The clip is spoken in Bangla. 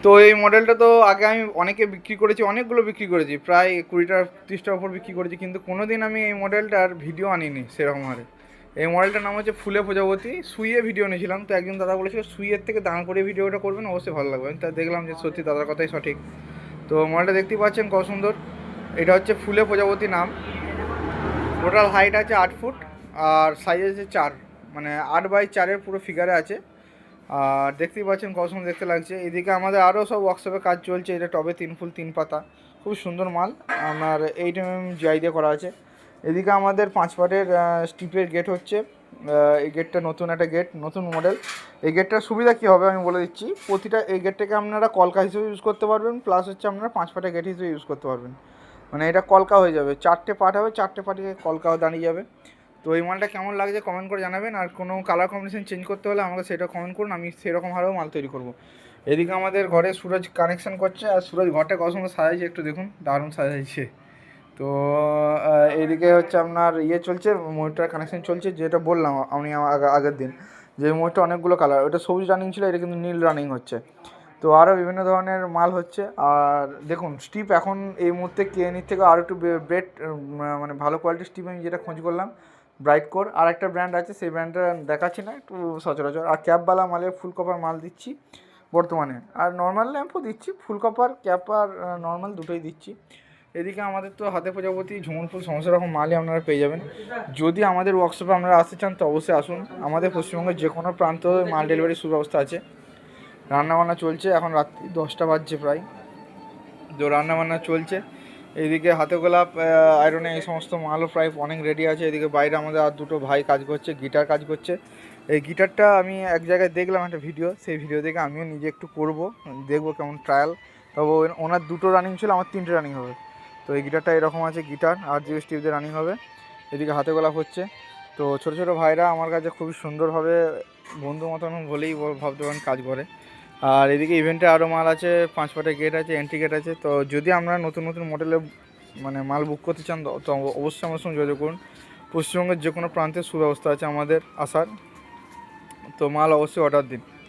তো এই মডেলটা তো আগে আমি অনেকে বিক্রি করেছি, অনেকগুলো বিক্রি করেছি, প্রায় 20টা 30টার উপর বিক্রি করেছি, কিন্তু কোনো দিন আমি এই মডেলটার ভিডিও আনিনি সেরকম হারে। এই মডেলটার নাম হচ্ছে ফুলে প্রজাপতি। সুইয়ে ভিডিও নিয়েছিলাম, তো একজন দাদা বলেছিল সুইয়ের থেকে দাঁড় করে ভিডিওটা করবেন, অবশ্যই ভালো লাগবে। তা দেখলাম যে সত্যি দাদার কথাই সঠিক। তো মডেলটা দেখতেই পাচ্ছেন কত সুন্দর। এটা হচ্ছে ফুলে প্রজাপতি নাম। টোটাল হাইট আছে 8 ফুট, আর সাইজ আছে 4, মানে 8x4-এর পুরো ফিগারে আছে। আর দেখতেই পাচ্ছেন কত সুন্দর দেখতে লাগছে। এদিকে আমাদের আরও সব ওয়ার্কশপে কাজ চলছে। এটা টবে 3 ফুল 3 পাতা, খুব সুন্দর মাল। আপনার 8 mm জিআই দিয়ে করা আছে। এদিকে আমাদের 5 পাটের স্টিপের গেট হচ্ছে। এই গেটটা নতুন একটা গেট, নতুন মডেল। এই গেটটার সুবিধা কী হবে আমি বলে দিচ্ছি। প্রতিটা এই গেটটাকে আপনারা কলকা হিসেবে ইউজ করতে পারবেন, প্লাস হচ্ছে আপনারা 5 পাটের গেট হিসেবে ইউজ করতে পারবেন। মানে এটা কলকা হয়ে যাবে, 4টে পাট হবে, 4টে পাটে কলকাও দাঁড়িয়ে যাবে। তো এই মালটা কেমন লাগছে কমেন্ট করে জানাবেন। আর কোনো কালার কম্বিনেশন চেঞ্জ করতে হলে আমাকে সেটা কমেন্ট করুন, আমি সেরকমভাবেও মাল তৈরি করব। এদিকে আমাদের ঘরে সুরজ কানেকশান করছে, আর সুরজ ঘরটা কত সুন্দর সাজাইছে একটু দেখুন, দারুণ সাজাইছে। তো এইদিকে হচ্ছে আপনার চলছে, ময়ূরটার কানেকশান চলছে, যেটা বললাম আমি আগের দিন, যে ময়ূরটা অনেকগুলো কালার, ওটা সবুজ রানিং ছিল, এটা কিন্তু নীল রানিং হচ্ছে। তো আরও বিভিন্ন ধরনের মাল হচ্ছে। আর দেখুন স্টিপ এখন এই মুহূর্তে কেএনইর থেকে আরও একটু বেট, মানে ভালো কোয়ালিটির স্টিপ আমি যেটা খোঁজ করলাম, ব্রাইট কোর আর একটা ব্র্যান্ড আছে, সেই ব্র্যান্ডটা দেখাচ্ছি না, একটু সচরাচর। আর ক্যাপওয়ালা মালের ফুল কপার মাল দিচ্ছি বর্তমানে, আর নর্মাল ল্যাম্পও দিচ্ছি, ফুল কপার ক্যাপ আর নর্মাল দুটোই দিচ্ছি। এদিকে আমাদের তো হাতে প্রজাপতি, ঝুমুর ফুল, সমস্ত রকম মালই আপনারা পেয়ে যাবেন। যদি আমাদের ওয়ার্কশপে আপনারা আসতে চান তো অবশ্যই আসুন। আমাদের পশ্চিমবঙ্গের যে কোনো প্রান্ত মাল ডেলিভারির সুব্যবস্থা আছে। রান্নাবান্না চলছে, এখন রাত্রি 10টা বাজছে প্রায়, তো রান্নাবান্না চলছে। এইদিকে হাতে গোলাপ, আয়রনে এই সমস্ত মালও প্রায় অনেক রেডি আছে। এদিকে বাইরে আমাদের আর দুটো ভাই কাজ করছে, গিটার কাজ করছে। এই গিটারটা আমি এক জায়গায় দেখলাম একটা ভিডিও, সেই ভিডিও দেখে আমিও নিজে একটু করব, দেখবো কেমন ট্রায়াল। তবে ওনার 2টো রানিং ছিল, আমার 3টে রানিং হবে। তো এই গিটারটা এরকম আছে, গিটার আর জিও স্টিভ দিয়ে রানিং হবে। এদিকে হাতে গোলাপ হচ্ছে। তো ছোটো ছোটো ভাইরা আমার কাছে খুবই সুন্দরভাবে বন্ধু মতন বলেই ভাবতে পারেন কাজ করে। আর এদিকে ইভেন্টে আরও মাল আছে, 5 পাটের গেট আছে, এন্ট্রি গেট আছে। তো যদি আপনারা নতুন নতুন মডেলের মানে মাল বুক করতে চান তো অবশ্যই আমার সঙ্গে যোগাযোগ করুন। পশ্চিমবঙ্গের যে কোনো প্রান্তে সুব্যবস্থা আছে আমাদের আসার, তো মাল অবশ্যই অর্ডার দিন।